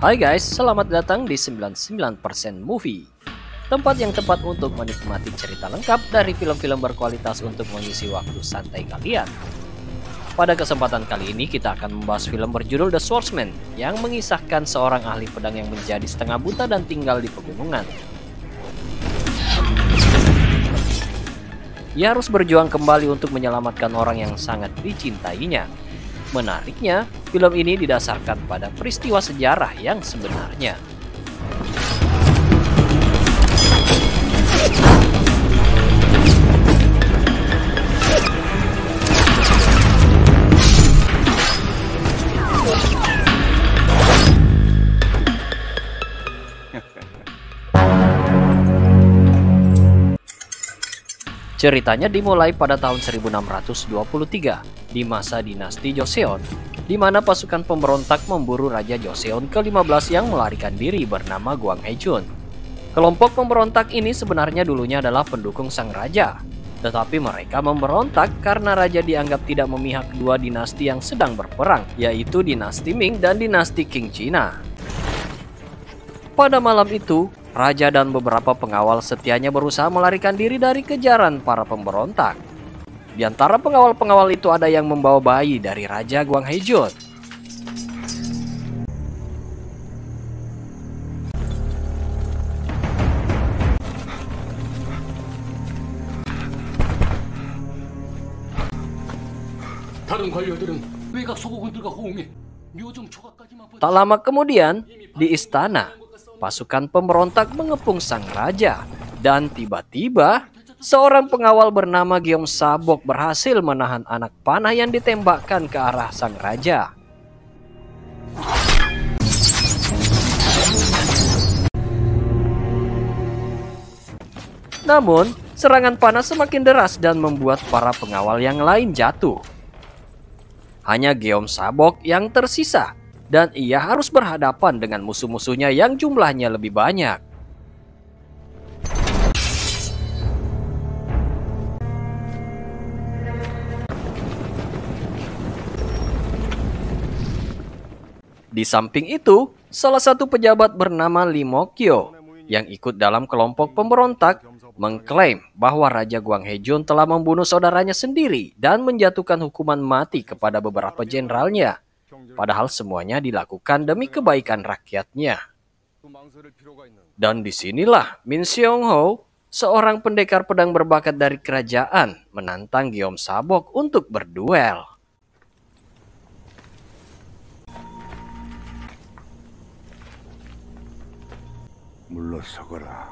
Hai guys, selamat datang di 99% Movie. Tempat yang tepat untuk menikmati cerita lengkap dari film-film berkualitas untuk mengisi waktu santai kalian. Pada kesempatan kali ini kita akan membahas film berjudul The Swordsman yang mengisahkan seorang ahli pedang yang menjadi setengah buta dan tinggal di pegunungan. Ia harus berjuang kembali untuk menyelamatkan orang yang sangat dicintainya. Menariknya, film ini didasarkan pada peristiwa sejarah yang sebenarnya. Ceritanya dimulai pada tahun 1623 di masa dinasti Joseon, di mana pasukan pemberontak memburu Raja Joseon ke-15 yang melarikan diri bernama Gwang Hae-jun. Kelompok pemberontak ini sebenarnya dulunya adalah pendukung sang raja, tetapi mereka memberontak karena raja dianggap tidak memihak kedua dinasti yang sedang berperang, yaitu dinasti Ming dan dinasti Qing Cina. Pada malam itu, raja dan beberapa pengawal setianya berusaha melarikan diri dari kejaran para pemberontak. Di antara pengawal-pengawal itu ada yang membawa bayi dari Raja Gwang Hae-jun. Tak lama kemudian, di istana, pasukan pemberontak mengepung sang raja, dan tiba-tiba seorang pengawal bernama Gyeom Sabok berhasil menahan anak panah yang ditembakkan ke arah sang raja. Namun, serangan panah semakin deras dan membuat para pengawal yang lain jatuh. Hanya Gyeom Sabok yang tersisa, dan ia harus berhadapan dengan musuh-musuhnya yang jumlahnya lebih banyak. Di samping itu, salah satu pejabat bernama Lee Mokyo yang ikut dalam kelompok pemberontak mengklaim bahwa Raja Gwang Hae-jun telah membunuh saudaranya sendiri dan menjatuhkan hukuman mati kepada beberapa jenderalnya. Padahal semuanya dilakukan demi kebaikan rakyatnya. Dan disinilah Min Seong-ho, seorang pendekar pedang berbakat dari kerajaan, menantang Gyeom Sabok untuk berduel. 물러서거라.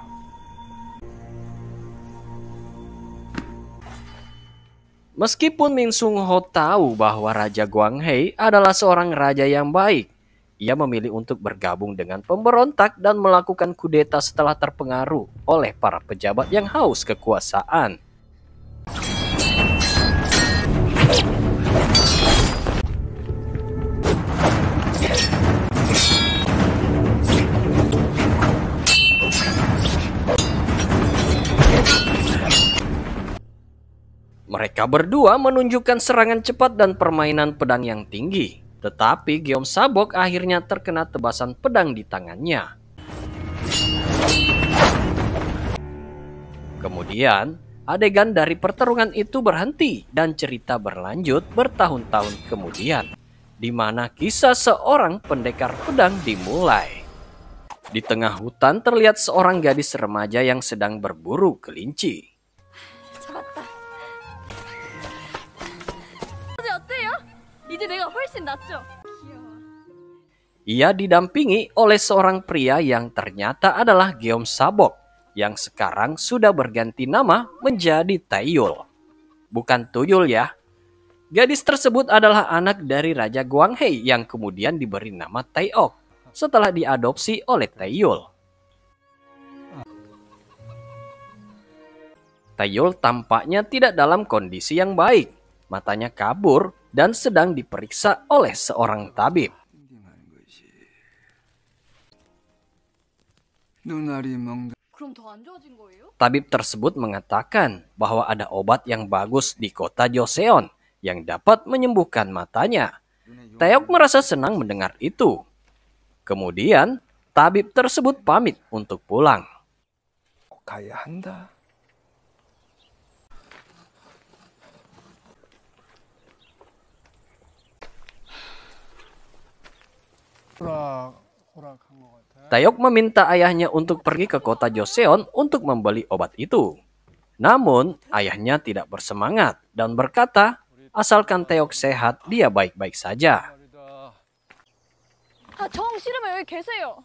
Meskipun Min Seong-ho tahu bahwa Raja Gwang Hae adalah seorang raja yang baik, ia memilih untuk bergabung dengan pemberontak dan melakukan kudeta setelah terpengaruh oleh para pejabat yang haus kekuasaan. Mereka berdua menunjukkan serangan cepat dan permainan pedang yang tinggi. Tetapi Gyeom Sabok akhirnya terkena tebasan pedang di tangannya. Kemudian, adegan dari pertarungan itu berhenti dan cerita berlanjut bertahun-tahun kemudian, di mana kisah seorang pendekar pedang dimulai. Di tengah hutan terlihat seorang gadis remaja yang sedang berburu kelinci. Ia didampingi oleh seorang pria yang ternyata adalah Gyeom Sabok, yang sekarang sudah berganti nama menjadi Taeyul. Bukan Tuyul ya. Gadis tersebut adalah anak dari Raja Gwang Hae yang kemudian diberi nama Taeok setelah diadopsi oleh Taeyul. Taeyul tampaknya tidak dalam kondisi yang baik. Matanya kabur dan sedang diperiksa oleh seorang tabib. Tabib tersebut mengatakan bahwa ada obat yang bagus di kota Joseon yang dapat menyembuhkan matanya. Taeyok merasa senang mendengar itu. Kemudian, tabib tersebut pamit untuk pulang. 가야 한다. Taeyok meminta ayahnya untuk pergi ke kota Joseon untuk membeli obat itu. Namun, ayahnya tidak bersemangat dan berkata, asalkan Taeyok sehat, dia baik-baik saja. 정 싫으면 여기 계세요.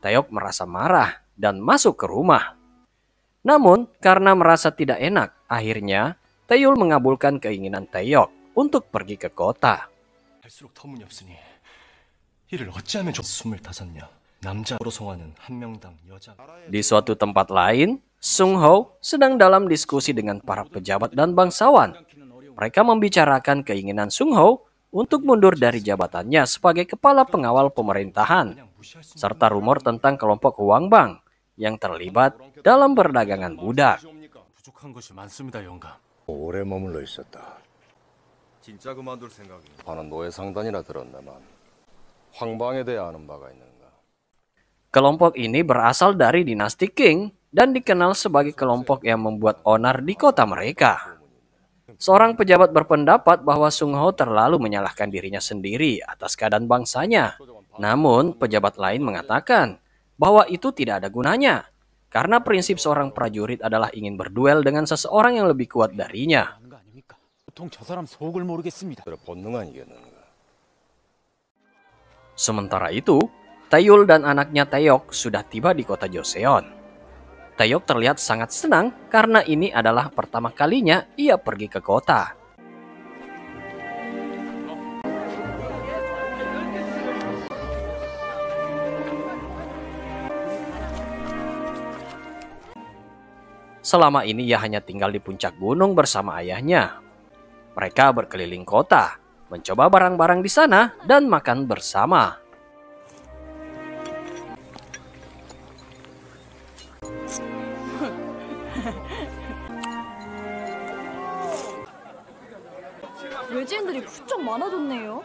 Taeyok merasa marah dan masuk ke rumah. Namun, karena merasa tidak enak, akhirnya Taeyul mengabulkan keinginan Taeyok untuk pergi ke kota. 갈수록 터무니없으니 이를 어찌하면 25명 남자로 송하는 한 명당 여자. Di suatu tempat lain, Sung Ho sedang dalam diskusi dengan para pejabat dan bangsawan. Mereka membicarakan keinginan Sung Ho untuk mundur dari jabatannya sebagai kepala pengawal pemerintahan, serta rumor tentang kelompok Hwang Bang yang terlibat dalam perdagangan budak. 부족한 것이 많습니다, 영감. 오래 머물러 있었다. 진짜 그만둘 생각이? 나는 노예 상단이라 들었나만 황방에 대해 아는 바가 있는가? Kelompok ini berasal dari dinasti Qing dan dikenal sebagai kelompok yang membuat onar di kota mereka. Seorang pejabat berpendapat bahwa Sung Ho terlalu menyalahkan dirinya sendiri atas keadaan bangsanya. Namun, pejabat lain mengatakan bahwa itu tidak ada gunanya, karena prinsip seorang prajurit adalah ingin berduel dengan seseorang yang lebih kuat darinya. 보통 저 사람 속을 모르겠습니다. 그래 본능 아니겠는가? Sementara itu, Taeyul dan anaknya Taeyok sudah tiba di kota Joseon. Taeyok terlihat sangat senang karena ini adalah pertama kalinya ia pergi ke kota. Selama ini ia hanya tinggal di puncak gunung bersama ayahnya. Mereka berkeliling kota, mencoba barang-barang di sana, dan makan bersama. 외지인들이 부쩍 많아졌네요.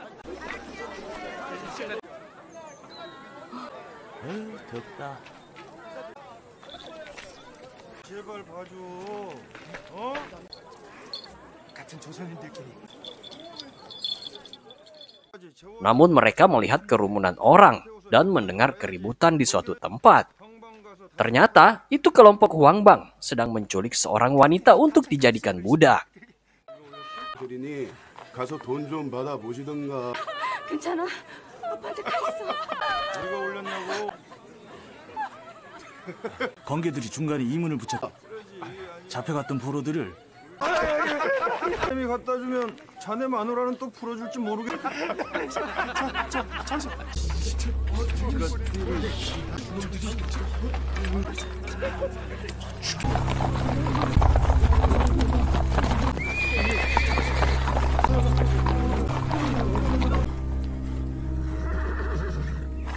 덥다. 제발 봐줘. 같은 조선인들끼리. Namun mereka melihat kerumunan orang dan mendengar keributan di suatu tempat. Ternyata itu kelompok Hwang Bang sedang menculik seorang wanita untuk dijadikan budak. 그러니 가서 돈 좀 받아 보시던가. 괜찮아. 아빠한테 가 있어. 우리가 올렸냐고. 관계들이 중간에 이문을 붙였다. 잡혀갔던 포로들을 이 갖다 주면 자네 마누라는 또 풀어줄지 모르겠.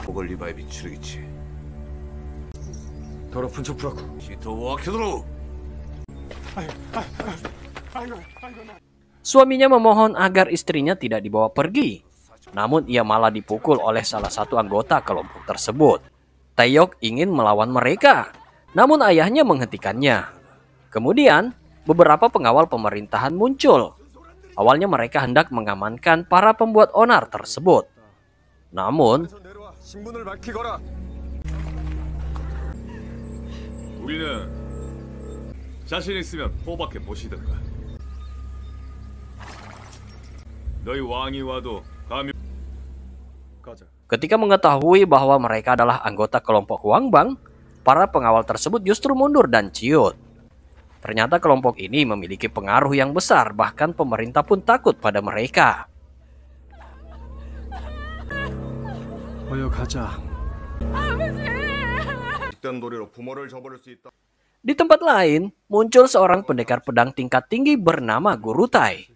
목을 리바에 비추르겠지. 더럽은 척부라고. 시토와 켜도록. Suaminya memohon agar istrinya tidak dibawa pergi. Namun ia malah dipukul oleh salah satu anggota kelompok tersebut. Taeyok ingin melawan mereka, namun ayahnya menghentikannya. Kemudian, beberapa pengawal pemerintahan muncul. Awalnya mereka hendak mengamankan para pembuat onar tersebut. Namun, 신분을 밝히거라. 우리는 자신 있으면 포박해 보시든가. 너희 왕이 와도 감히 가자. ketika mengetahui bahwa mereka adalah anggota kelompok Hwang Bang, para pengawal tersebut justru mundur dan ciut. Ternyata kelompok ini memiliki pengaruh yang besar, bahkan pemerintah pun takut pada mereka. 어여 가자. 뒷단 도리로 부모를 저버릴 수 있다. Di tempat lain, muncul seorang pendekar pedang tingkat tinggi bernama Guru Tai.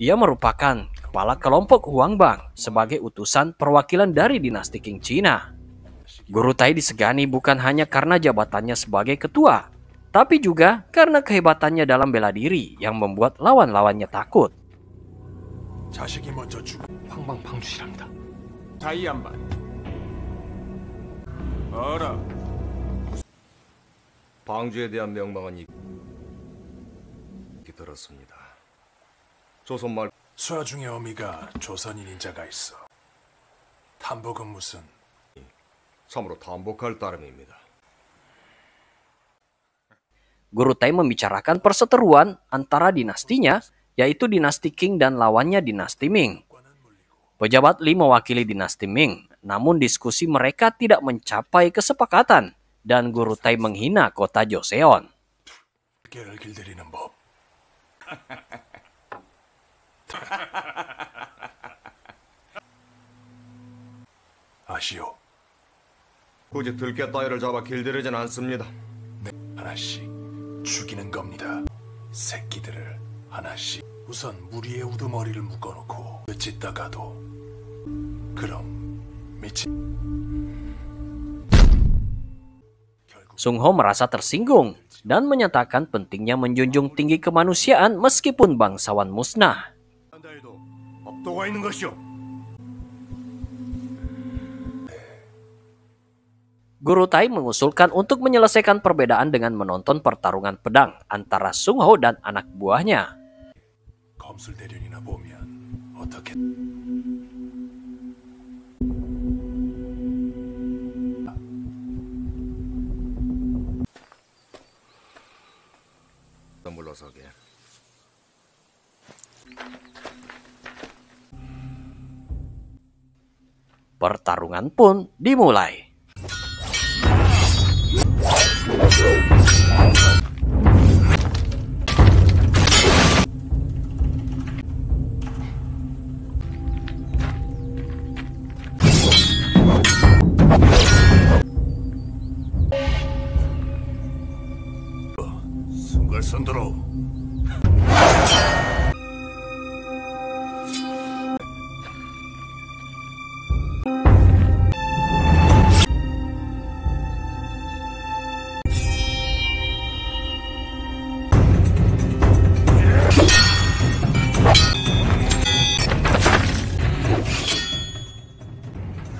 Ia merupakan kepala kelompok Hwang Bang sebagai utusan perwakilan dari dinasti Qing Cina. Guru Tai disegani bukan hanya karena jabatannya sebagai ketua, tapi juga karena kehebatannya dalam bela diri yang membuat lawan-lawannya takut. 자식이 먼저 죽. 황방방주시랍니다. 다이안만. 어라. 방주에 대한 명망은 들었습니다. 조선말 수하중의 어미가 조선인 인자가 있어. 탐복은 무슨? 참으로 담복할 따름입니다. Guru Tai membicarakan perseteruan antara dinastinya, yaitu dinasti Qing dan lawannya dinasti Ming. Pejabat Li mewakili dinasti Ming, namun diskusi mereka tidak mencapai kesepakatan dan Guru Tai menghina kota Joseon. 깨를 길들이는 법. 아시오. 굳이 들깨 따위를 잡아 길들이진 않습니다. 하나씩 죽이는 겁니다. 새끼들을 하나씩. 우선 무리의 우두머리를 묶어놓고 짓다가도 그럼 미친. Sung Ho merasa tersinggung dan menyatakan pentingnya menjunjung tinggi kemanusiaan meskipun bangsawan musnah. 법도가 있는 것이오. Guru Tai mengusulkan untuk menyelesaikan perbedaan dengan menonton pertarungan pedang antara Sung Ho dan anak buahnya. 검술 대련이나 보면 어떻게? 물러서게. Pertarungan pun dimulai. 손들어.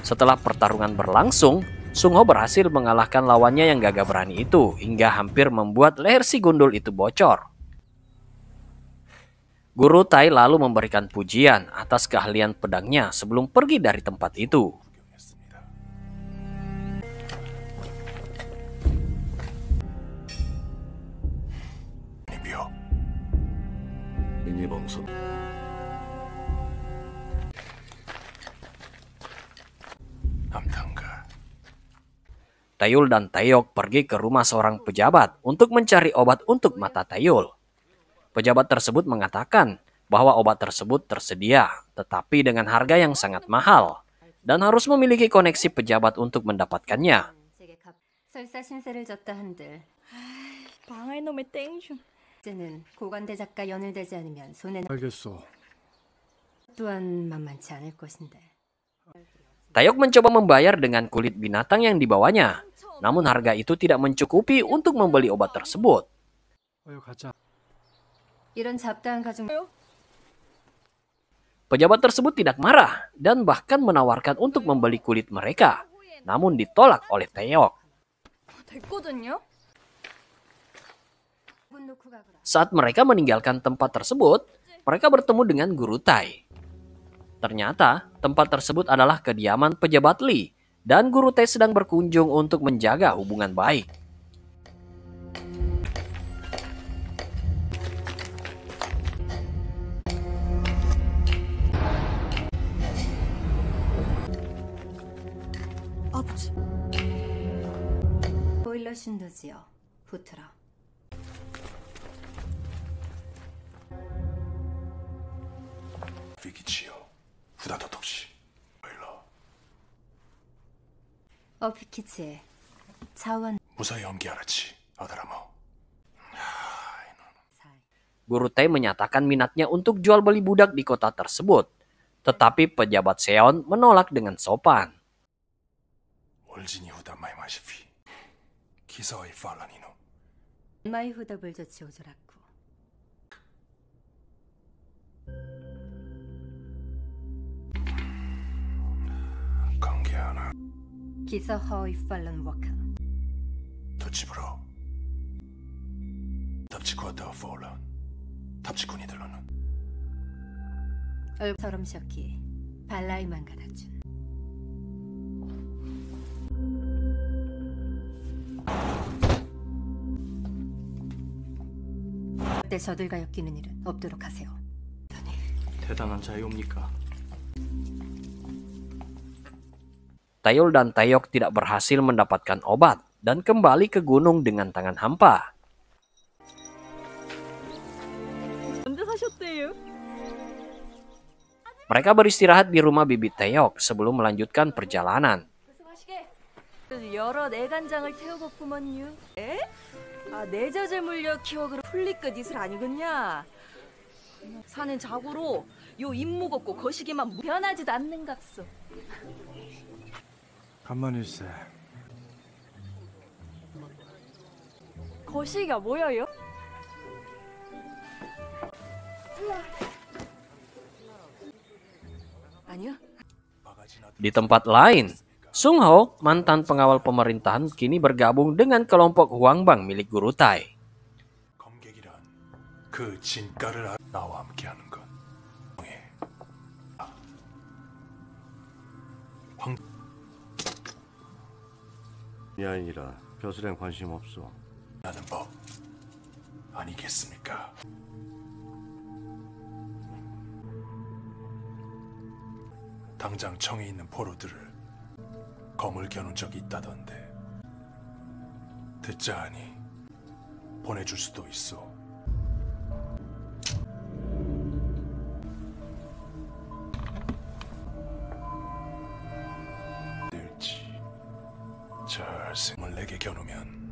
Setelah pertarungan berlangsung, Sung Ho berhasil mengalahkan lawannya yang gagah berani itu hingga hampir membuat leher si gundul itu bocor. Guru Tai lalu memberikan pujian atas keahlian pedangnya sebelum pergi dari tempat itu. Taeyul dan Taeyok pergi ke rumah seorang pejabat untuk mencari obat untuk mata Taeyul. Pejabat tersebut mengatakan bahwa obat tersebut tersedia, tetapi dengan harga yang sangat mahal, dan harus memiliki koneksi pejabat untuk mendapatkannya. 설사 신세를 졌다 한들 망할 놈의 땡슌. 이제는 고관대 작가 연을대지 않으면 손에 알겠어. 또한 만만치 않을 것인데. Taeyok mencoba membayar dengan kulit binatang yang dibawanya, namun harga itu tidak mencukupi untuk membeli obat tersebut. 어여 가자. 이런 잡다한 가정 Pejabat tersebut tidak marah dan bahkan menawarkan untuk membeli kulit mereka, namun ditolak oleh Taeyok. 됐거든요. Saat mereka meninggalkan tempat tersebut, mereka bertemu dengan Guru Tai. Ternyata tempat tersebut adalah kediaman pejabat Li, dan Guru Tai sedang berkunjung untuk menjaga hubungan baik. 보일러 신도지요. 붙으라. 위기지요. 후다도 없이. 보일러. 어피키치의 차원 무사히 연기하라치. 아다라모. Guru Tai menyatakan minatnya untuk jual beli budak di kota tersebut, tetapi pejabat Seon menolak dengan sopan. 올진이 후다 마이 마시피. 기사의 팔라니노. 마이 후답을 조치 오조랐고. 관계 하나 기사 허위 팔런 워카. 도치브로 탑치코아타 포란 탑치쿠니들로는 얼처럼 셔키 발라이만 가다준. 때 저들과 엮이는 일은 없도록 하세요. 대단한 자유입니까? Taeyol dan Taeyok tidak berhasil mendapatkan obat dan kembali ke gunung dengan tangan hampa. 언제 사셨대요? Mereka beristirahat di rumah bibi Taeyok sebelum melanjutkan perjalanan. 여러 내간장을 태우고구먼요. 에? 아, 내자재 물려 키워그로 풀리 것 이슬 아니겠냐? 사는 자고로 요 임목 없고 거시기만 변하지도 않는 값소. 가만일세. 거시기가 뭐여요? 아니요. Di tempat lain, Sung Ho, mantan pengawal pemerintahan, kini bergabung dengan kelompok Huangbang milik Guru Tai. 검객이란 그 진가를 나와 함께하는 것. 이 아이라 벼슬엔 관심 없어. 하는 법 아니겠습니까? 당장 청에 있는 포로들을 검을 겨눈 적이 있다던데 듣자 하니 보내줄 수도 있어. 될지 잘 생을 내게 겨누면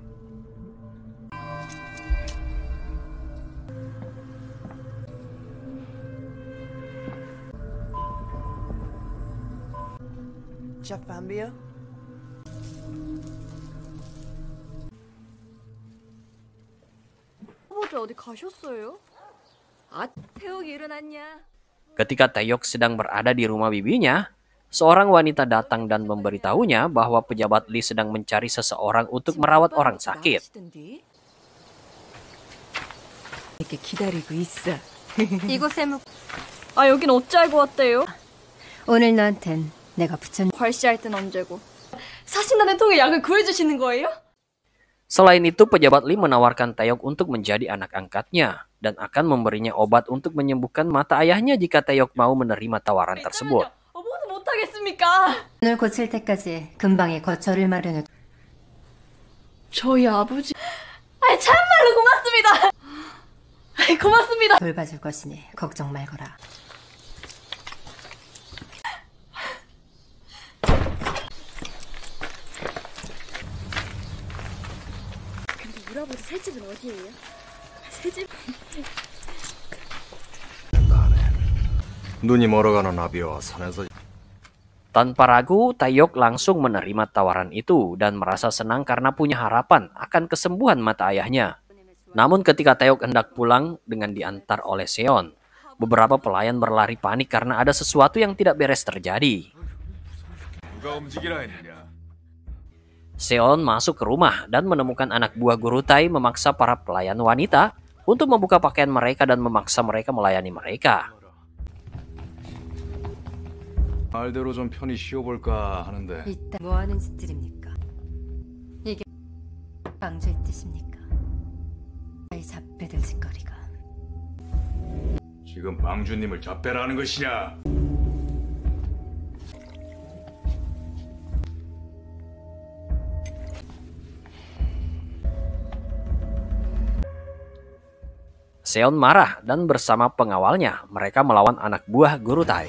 어제 어디 가셨어요? 아, 태욱이 일어났냐? Ketika Taeyok sedang berada di rumah bibinya, seorang wanita datang dan memberitahunya bahwa pejabat Lee sedang mencari seseorang untuk merawat orang sakit. 이렇게 기다리고 있어. 이곳에 아, 여긴 어찌 알고 왔대요? 오늘 너한텐 내가 붙였. 괄시할 땐 언제고? 사신단의 통에 약을 구해주시는 거예요? Selain itu, pejabat Lee menawarkan Taeyok untuk menjadi anak angkatnya dan akan memberinya obat untuk menyembuhkan mata ayahnya jika Taeyok mau menerima tawaran tersebut. 뭐도 못하겠습니까? 눈을 고칠 때까지 근방에 거처를 마련해. 저희 아버지... 아이, 참말로 고맙습니다! 아이, 고맙습니다! 돌봐줄 것이니 걱정 말거라. 근데 우리 아버지 새 집은 어디예요? 새 집? 눈이 멀어가는 나비와 산에서 Tanpa ragu, Taeyok langsung menerima tawaran itu dan merasa senang karena punya harapan akan kesembuhan mata ayahnya. Namun ketika Taeyok hendak pulang dengan diantar oleh Seon, beberapa pelayan berlari panik karena ada sesuatu yang tidak beres terjadi. 누가 움직이라 했느냐? Seon masuk ke rumah dan menemukan anak buah Guru Tai memaksa para pelayan wanita untuk membuka pakaian mereka dan memaksa mereka melayani mereka. 말대로 좀 편히 쉬어볼까 하는데 이따 뭐 하는 짓들입니까? 이게 방주의 뜻입니까? 이 잡배들 짓거리가. 지금 방주님을 잡배라는 것이냐? Seon marah dan bersama pengawalnya mereka melawan anak buah Guru Tai.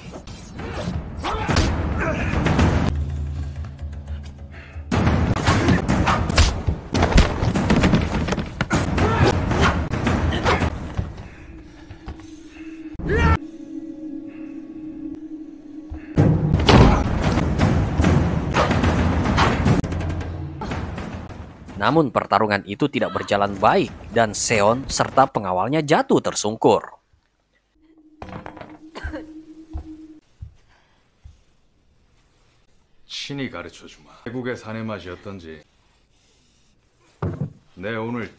Namun pertarungan itu tidak berjalan baik dan Seon serta pengawalnya jatuh tersungkur. 신이 가르쳐주마. 태국의 사내 맛이 어떤지. 내 오늘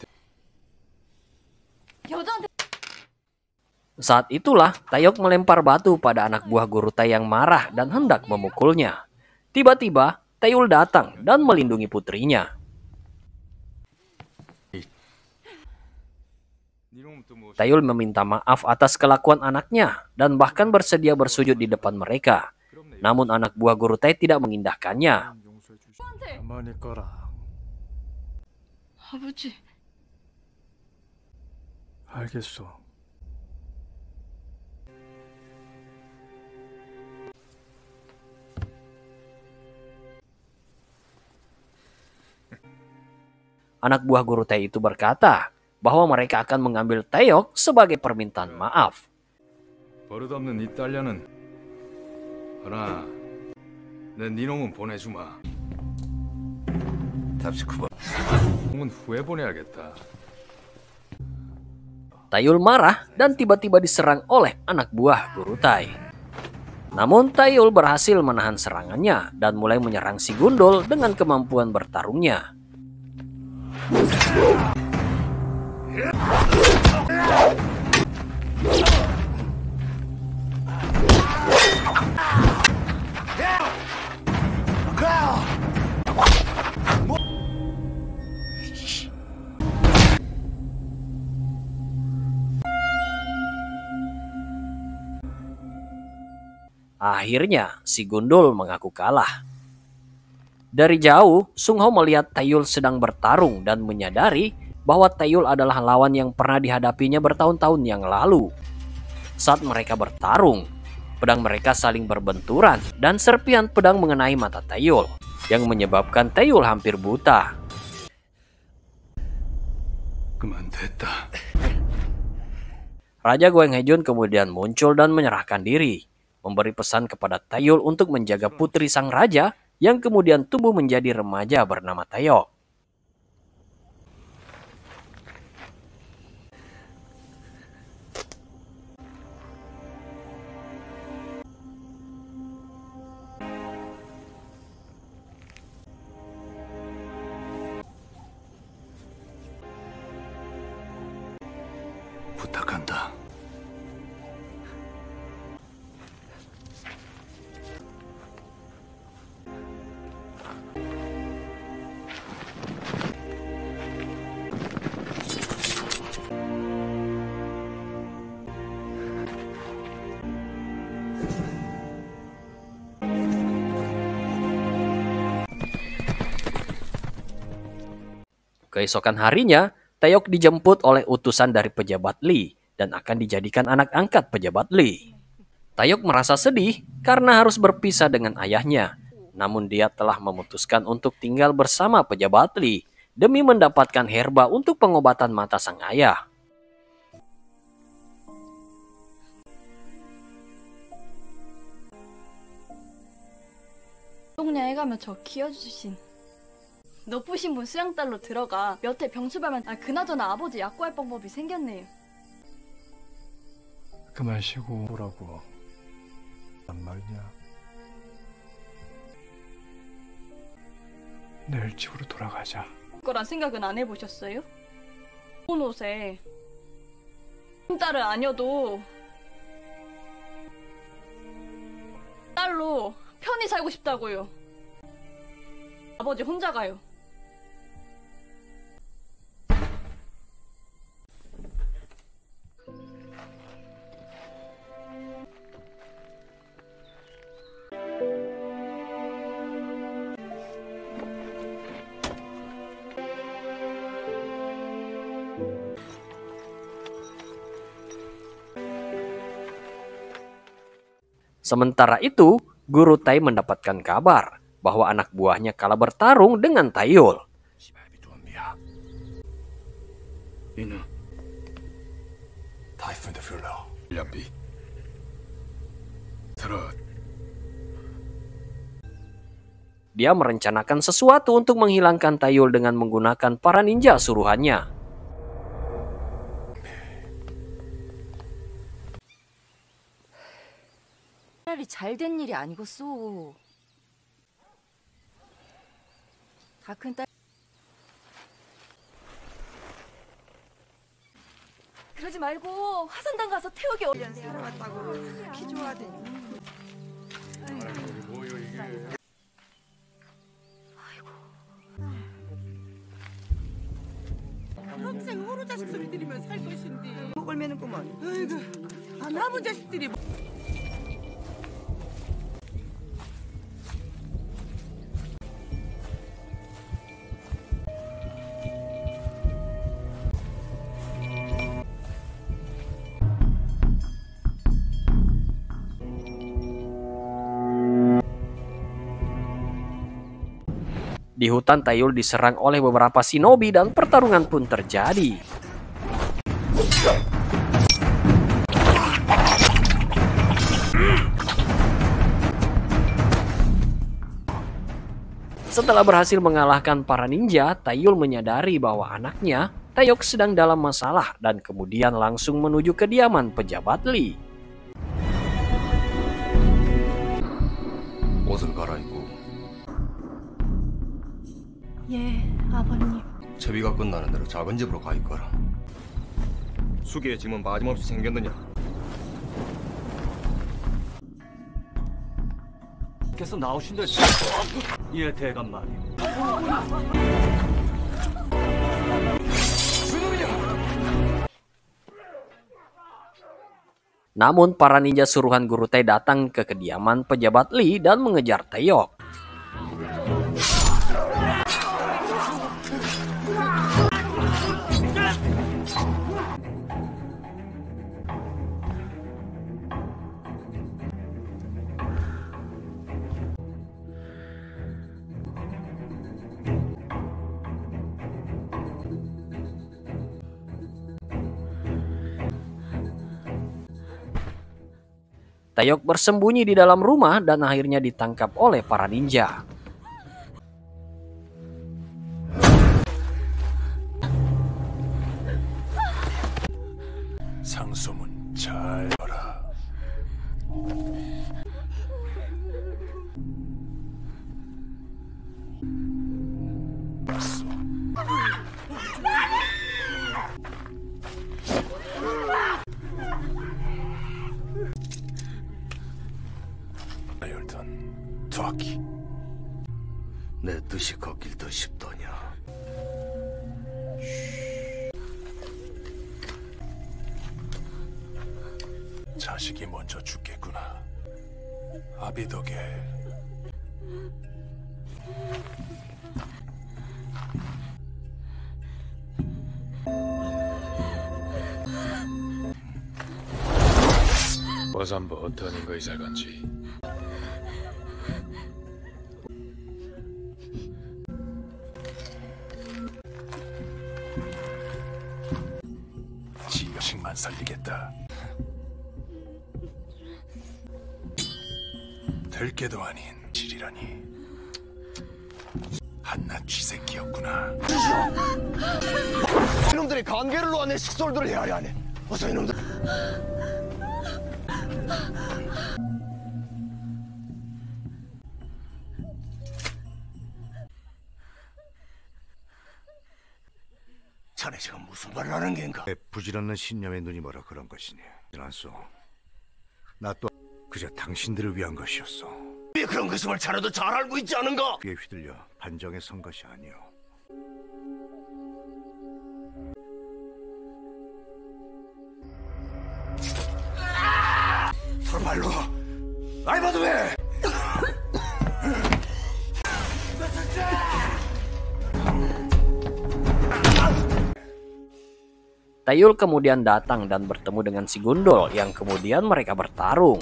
Saat itulah Taeyok melempar batu pada anak buah guru Tae yang marah dan hendak memukulnya. Tiba-tiba Taeyul datang dan melindungi putrinya. Taeyul meminta maaf atas kelakuan anaknya dan bahkan bersedia bersujud di depan mereka. Namun anak buah guru Tae tidak mengindahkannya. 가만히 있거라. 아버지. 알겠어. Anak buah guru Tae itu berkata bahwa mereka akan mengambil Taeyok sebagai permintaan maaf. 버릇없는 이 딸려는 하나 내 니놈은 보내주마. 답시 그만. 은 후회 보내야겠다. Taeyul marah dan tiba-tiba diserang oleh anak buah guru Tae. Namun Taeyul berhasil menahan serangannya dan mulai menyerang si gundul dengan kemampuan bertarungnya. Akhirnya, si gundul mengaku kalah. Dari jauh, Sung Ho melihat Taeyul sedang bertarung dan menyadari bahwa Taeyul adalah lawan yang pernah dihadapinya bertahun-tahun yang lalu. Saat mereka bertarung, pedang mereka saling berbenturan dan serpihan pedang mengenai mata Taeyul, yang menyebabkan Taeyul hampir buta. 그만됐다. Raja Goeng Haejun kemudian muncul dan menyerahkan diri, memberi pesan kepada Taeyul untuk menjaga putri sang raja yang kemudian tumbuh menjadi remaja bernama Taeyok. 부탁한다. Keesokan harinya, Taeyok dijemput oleh utusan dari pejabat Lee dan akan dijadikan anak angkat pejabat Lee. Taeyok merasa sedih karena harus berpisah dengan ayahnya, namun dia telah memutuskan untuk tinggal bersama pejabat Lee demi mendapatkan herba untuk pengobatan mata sang ayah. 동네에 가면 저 키워주신 높으신 분 수양딸로 들어가 몇 해 병수발만 그나저나 아버지 약구할 방법이 생겼네요. 그만 쉬고 오라고. 안 말이냐. 내일 집으로 돌아가자. 그거란 생각은 안 해보셨어요? 좋은 옷에 딸을 아니어도 딸로 편히 살고 싶다고요. 아버지 혼자 가요. Sementara itu, Guru Tae mendapatkan kabar bahwa anak buahnya kalah bertarung dengan Taeyul. 이는 타이푼 퓨러 얌비 들어 Dia merencanakan sesuatu untuk menghilangkan Taeyul dengan menggunakan para ninja suruhannya. 차라리 잘된 일이 아니겠소. 다 큰 딸. 그러지 말고 화산당 가서 태우기 어려. 살아왔다고 키 좋아하더니. 평생 호로 자식 소리 들으면 살 것인데 목을 매는구먼. 아이고, 나무 자식들이. Di hutan, Taeyul diserang oleh beberapa shinobi dan pertarungan pun terjadi. Setelah berhasil mengalahkan para ninja, Taeyul menyadari bahwa anaknya, Taeyok, sedang dalam masalah dan kemudian langsung menuju kediaman pejabat Lee. 옷을 갈아입고 예, 아버님. 채비가 끝나는 대로 작은 집으로 가 있거라. 수기의 짐은 마짐없이 챙겼느냐? 께서 나오신다. 예, 대감마님. Namun para ninja suruhan Guru Teh datang ke kediaman pejabat Lee dan mengejar Taeyok. Taeyok bersembunyi di dalam rumah dan akhirnya ditangkap oleh para ninja. 상소문 잘 봐라. 열던 도끼 내 뜻이 걷길 더 쉽더냐? 자식이 먼저 죽겠구나. 아비 덕에 버산버 어떤 인거 이살간지 지식만 살리겠다. 될 게도 아닌 질이라니. 한낱 쥐새끼였구나. 이놈들이 관계를 놓아내 식솔들을 헤아려 하네. 어서 이놈들. 자네 지금 무슨 말을 하는 겐가? 부질없는 신념의 눈이 뭐라 그런 것이니. 지났소. 나 또 그저 당신들을 위한 것이었어. 왜 그런 것임을 자네도 잘 알고 있지 않은가? 그에 휘둘려 반정에 선 것이 아니오. 정말로 알바도 왜? Taeyul kemudian datang dan bertemu dengan si Gundol yang kemudian mereka bertarung.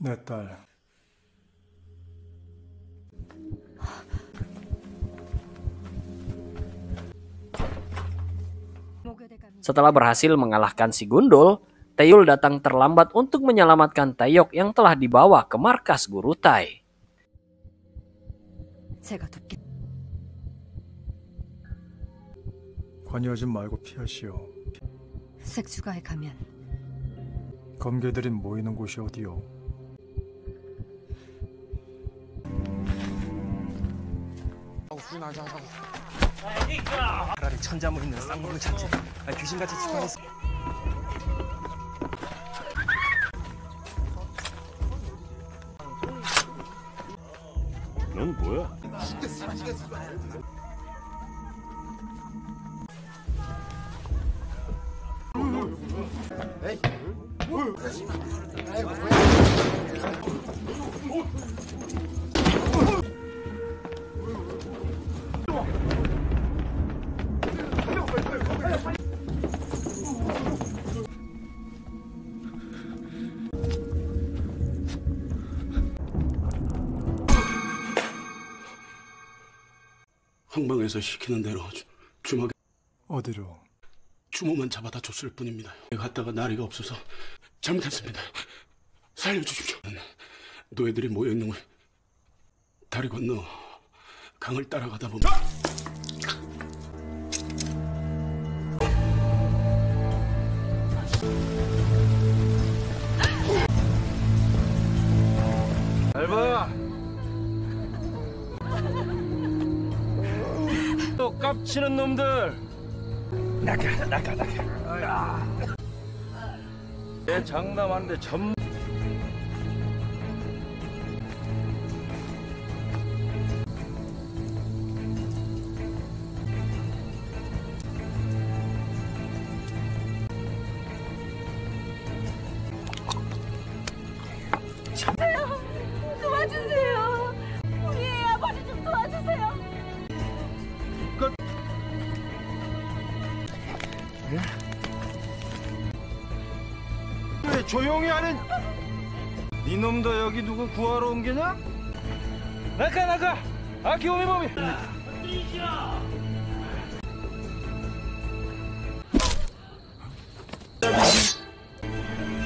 내 딸. Setelah berhasil mengalahkan si Gundul, Taeyul datang terlambat untuk menyelamatkan Taeyok yang telah dibawa ke markas Guru Tai. 관여하지 말고 피하시오. 색주가에 가면 검개들이 모이는 곳이 어디요? 차라리 천자모 있는 쌍문을 찾지. 귀신같이 집안에서. 넌 뭐야? 항방에서 시키는 대로 주먹에 어디로? 주먹만 잡아다 줬을 뿐입니다. 갔다가 나리가 없어서 잘못했습니다. 살려주십시오. 노예들이 모여있는 곳 다리 건너 강을 따라가다 보면 알바! 또 깝치는 놈들! 나가. 내 장담하는데 도와주세요. 우리 애 아버지 좀 도와주세요. 왜 조용히 하는? 니놈도 여기 누구 구하러 온 게냐? 나가! 아키오미 몸이!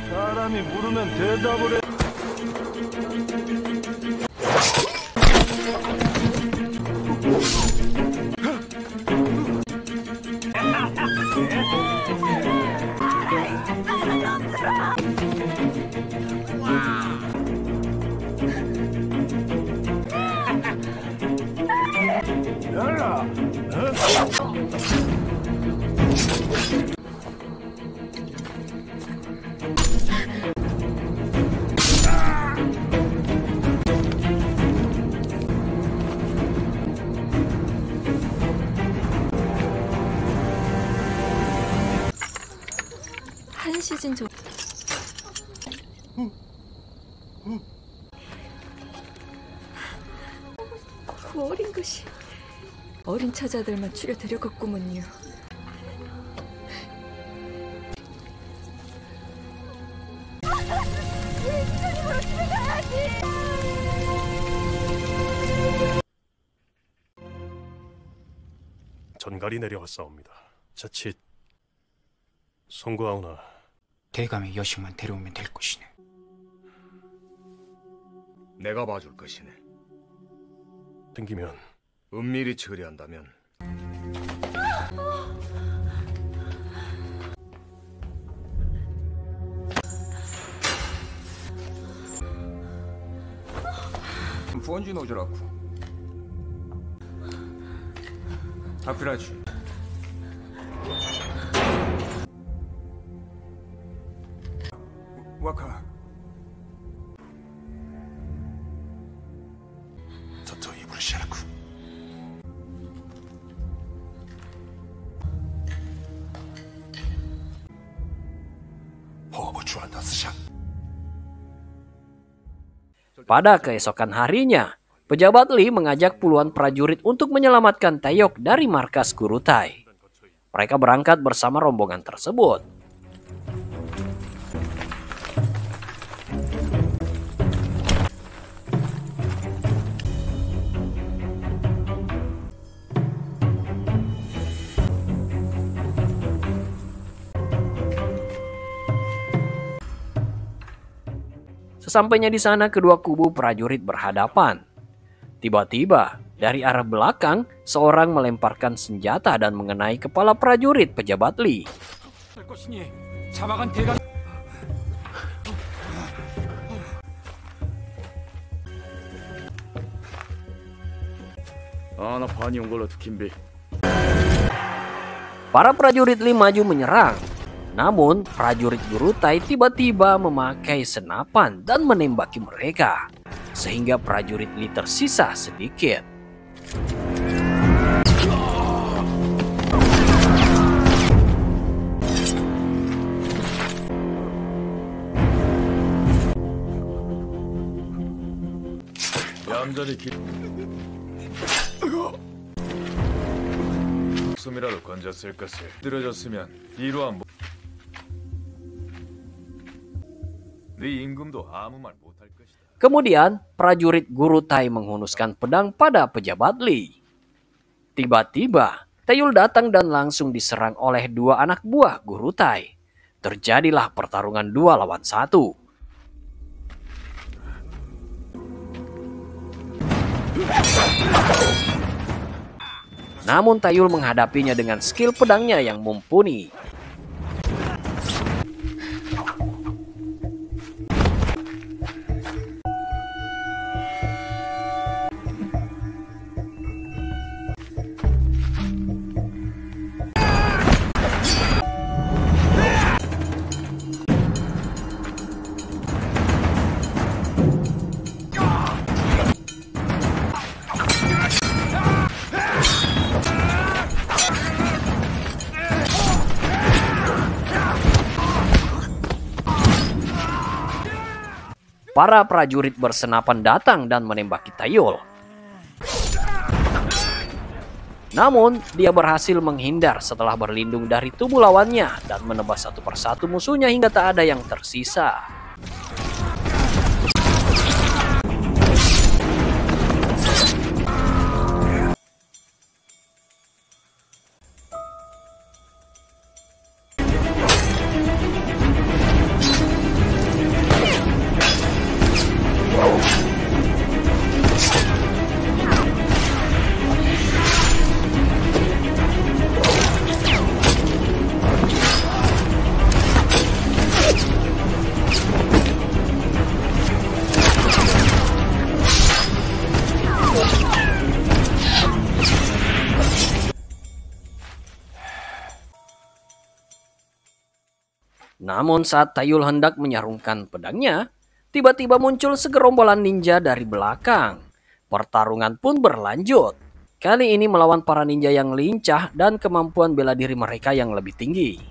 사람이 물으면 대답을 해. 한 시즌 좀. 그 어린 것이 어린 처자들만 추려 데려갔구먼요. 전갈이 내려왔사옵니다. 자칫 송구하오나 대감의 여식만 데려오면 될 것이네. 내가 봐줄 것이네. 땡기면 은밀히 처리한다면 부원지 노조라고 아프라지 와카 저토 이불을 샤라쿠 호흡을 주한다 스샷. Pada keesokan harinya, pejabat Lee mengajak puluhan prajurit untuk menyelamatkan Taeyok dari markas Guru Tai. Mereka berangkat bersama rombongan tersebut. Sesampainya di sana, kedua kubu prajurit berhadapan. Tiba-tiba, dari arah belakang, seorang melemparkan senjata dan mengenai kepala prajurit pejabat Lee. Para prajurit Lee maju menyerang. Namun, prajurit Gurutai tiba-tiba memakai senapan dan menembaki mereka, sehingga prajurit Lee tersisa sedikit. 목숨이라도 건졌을 것을 들어줬으면 이로 안 네 임금도 아무 말 못할 것이다. Kemudian, prajurit Gurutai menghunuskan pedang pada pejabat Lee. Tiba-tiba, Taeyul datang dan langsung diserang oleh dua anak buah Gurutai. Terjadilah pertarungan 2 lawan 1. Namun Taeyul menghadapinya dengan skill pedangnya yang mumpuni. Para prajurit bersenapan datang dan menembaki Taeyul. Namun, dia berhasil menghindar setelah berlindung dari tubuh lawannya dan menebas satu persatu musuhnya hingga tak ada yang tersisa. Namun saat Taeyul hendak menyarungkan pedangnya, tiba-tiba muncul segerombolan ninja dari belakang. Pertarungan pun berlanjut. Kali ini melawan para ninja yang lincah dan kemampuan bela diri mereka yang lebih tinggi.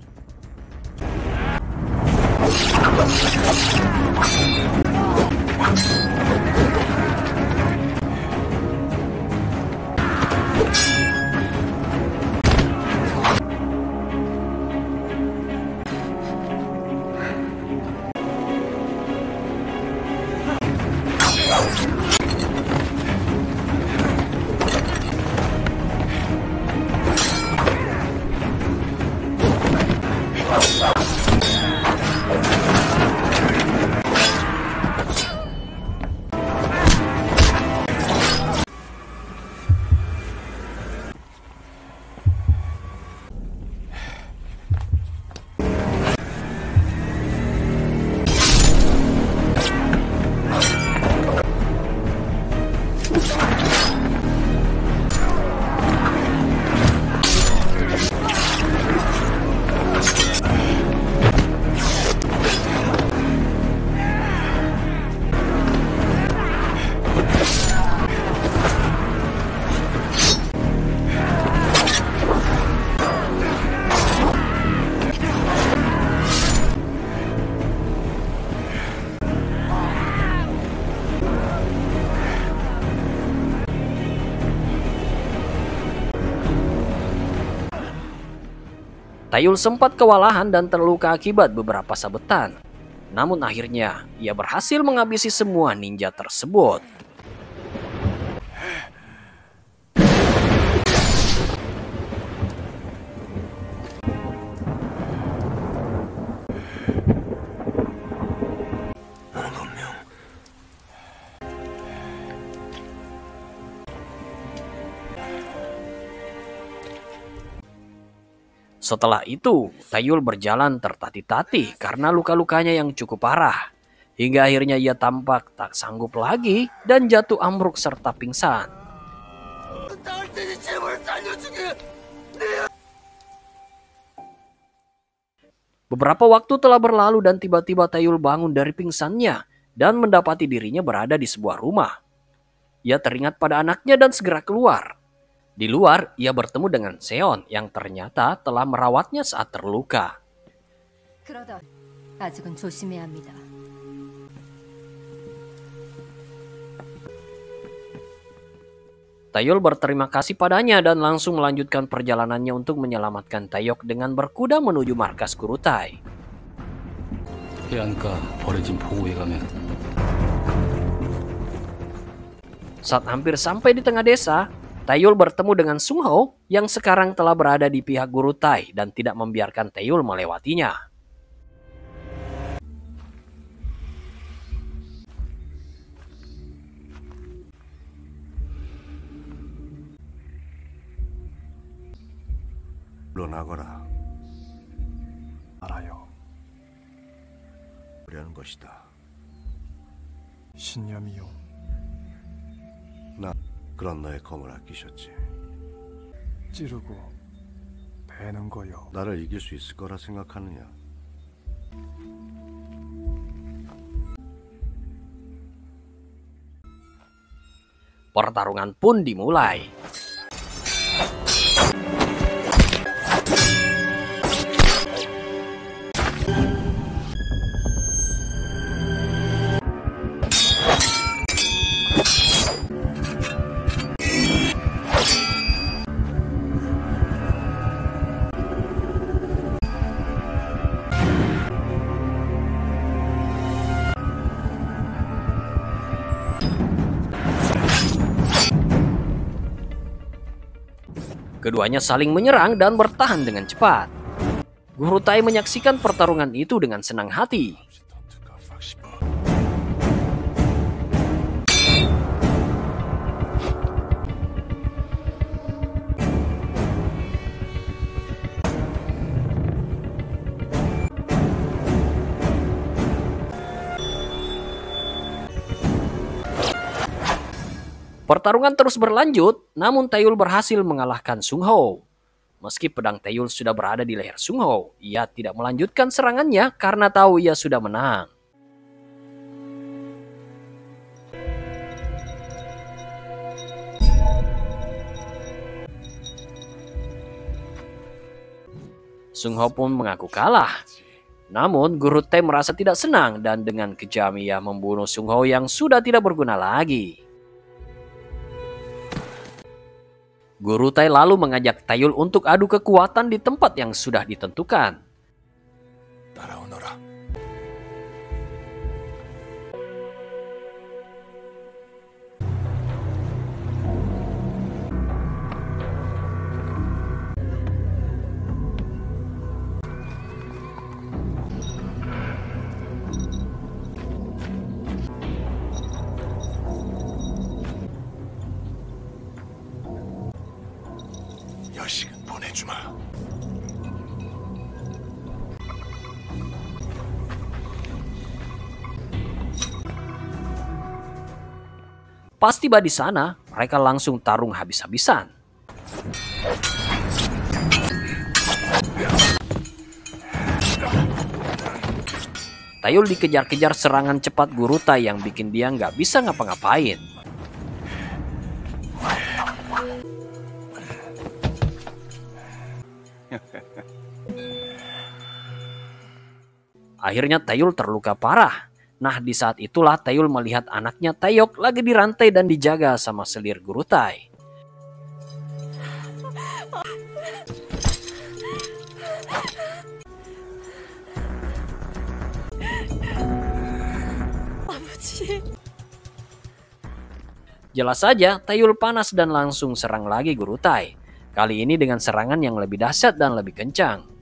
Taeyul sempat kewalahan dan terluka akibat beberapa sabetan. Namun akhirnya, ia berhasil menghabisi semua ninja tersebut. Setelah itu, Taeyul berjalan tertatih-tatih karena luka-lukanya yang cukup parah. Hingga akhirnya ia tampak tak sanggup lagi dan jatuh ambruk serta pingsan. Beberapa waktu telah berlalu dan tiba-tiba Taeyul bangun dari pingsannya dan mendapati dirinya berada di sebuah rumah. Ia teringat pada anaknya dan segera keluar. Di luar, ia bertemu dengan Seon yang ternyata telah merawatnya saat terluka. 그러다 아직은 조심해야 합니다. Taeyul berterima kasih padanya dan langsung melanjutkan perjalanannya untuk menyelamatkan Taeyok dengan berkuda menuju markas Gurutai. 해안가 버려진 포구에 가면 Saat hampir sampai di tengah desa, Taeyul bertemu dengan Sung Ho yang sekarang telah berada di pihak Gurutai dan tidak membiarkan Taeyul melewatinya. 물러나거라. 알아요. 그러는 것이다. 신념이요. 나 그런 너의 검을 아끼셨지. 찌르고 베는 거요. 나를 이길 수 있을 거라 생각하느냐? Pertarungan pun dimulai. Keduanya saling menyerang dan bertahan dengan cepat. Gurutai menyaksikan pertarungan itu dengan senang hati. Pertarungan terus berlanjut, namun Taeyul berhasil mengalahkan Sung Ho. Meski pedang Taeyul sudah berada di leher Sung Ho, ia tidak melanjutkan serangannya karena tahu ia sudah menang. Sung Ho pun mengaku kalah. Namun Gurutai merasa tidak senang dan dengan kejam ia membunuh Sung Ho yang sudah tidak berguna lagi. Gurutai lalu mengajak Taeyul untuk adu kekuatan di tempat yang sudah ditentukan. 여식은 보내주마. Pas tiba di sana, mereka langsung tarung habis-habisan. Taeyul dikejar-kejar serangan cepat Gurutai yang bikin dia nggak bisa ngapa-ngapain. Akhirnya Taeyul terluka parah. Nah, di saat itulah Taeyul melihat anaknya Taeyok lagi dirantai dan dijaga sama selir Gurutai. Jelas saja, Taeyul panas dan langsung serang lagi Gurutai. Kali ini dengan serangan yang lebih dahsyat dan lebih kencang.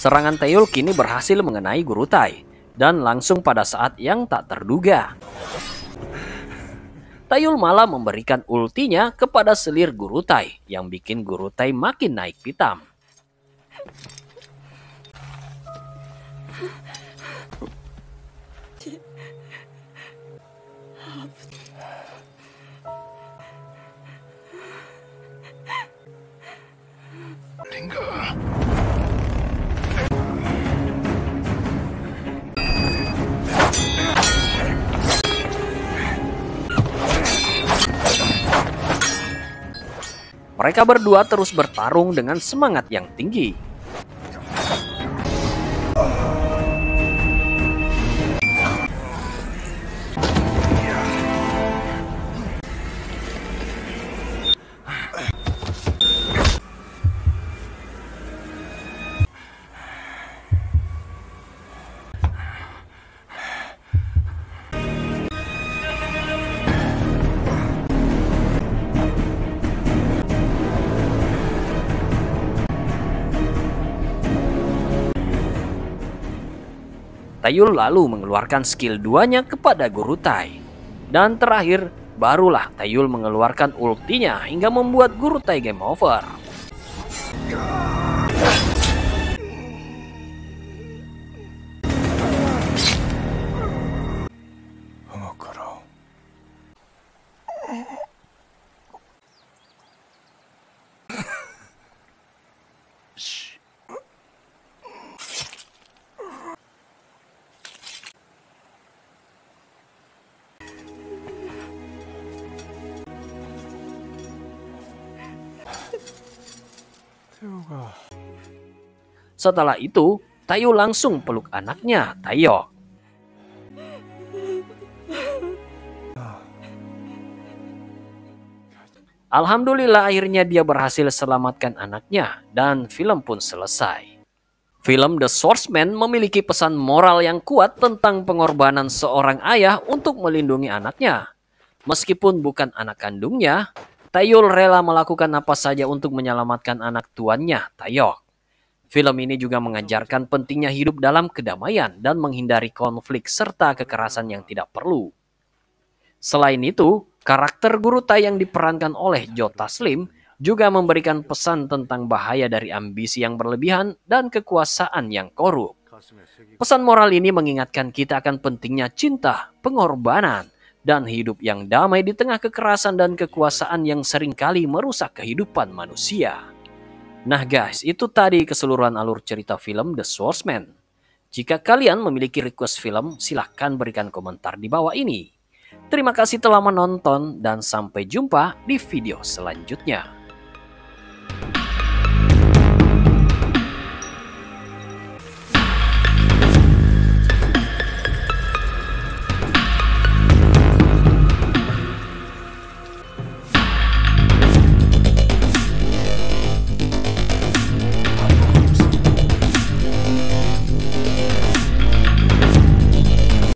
Serangan Taeyul kini berhasil mengenai Guru Tai dan langsung pada saat yang tak terduga. Taeyul malah memberikan ultinya kepada selir Guru Tai yang bikin Guru Tai makin naik pitam. Mereka berdua terus bertarung dengan semangat yang tinggi. Taeyul lalu mengeluarkan skill 2-nya kepada Guru Tai. Dan terakhir, barulah Taeyul mengeluarkan ultinya hingga membuat Guru Tai game over. Setelah itu, Taeyul langsung peluk anaknya, Taeyok. Alhamdulillah akhirnya dia berhasil selamatkan anaknya dan film pun selesai. Film The Swordsman memiliki pesan moral yang kuat tentang pengorbanan seorang ayah untuk melindungi anaknya. Meskipun bukan anak kandungnya, Taeyul rela melakukan apa saja untuk menyelamatkan anak tuannya, Taeyok. Film ini juga mengajarkan pentingnya hidup dalam kedamaian dan menghindari konflik serta kekerasan yang tidak perlu. Selain itu, karakter Guru Tai yang diperankan oleh Joe Taslim juga memberikan pesan tentang bahaya dari ambisi yang berlebihan dan kekuasaan yang korup. Pesan moral ini mengingatkan kita akan pentingnya cinta, pengorbanan, dan hidup yang damai di tengah kekerasan dan kekuasaan yang seringkali merusak kehidupan manusia. Nah guys, itu tadi keseluruhan alur cerita film The Swordsman. Jika kalian memiliki request film, silahkan berikan komentar di bawah ini. Terima kasih telah menonton dan sampai jumpa di video selanjutnya.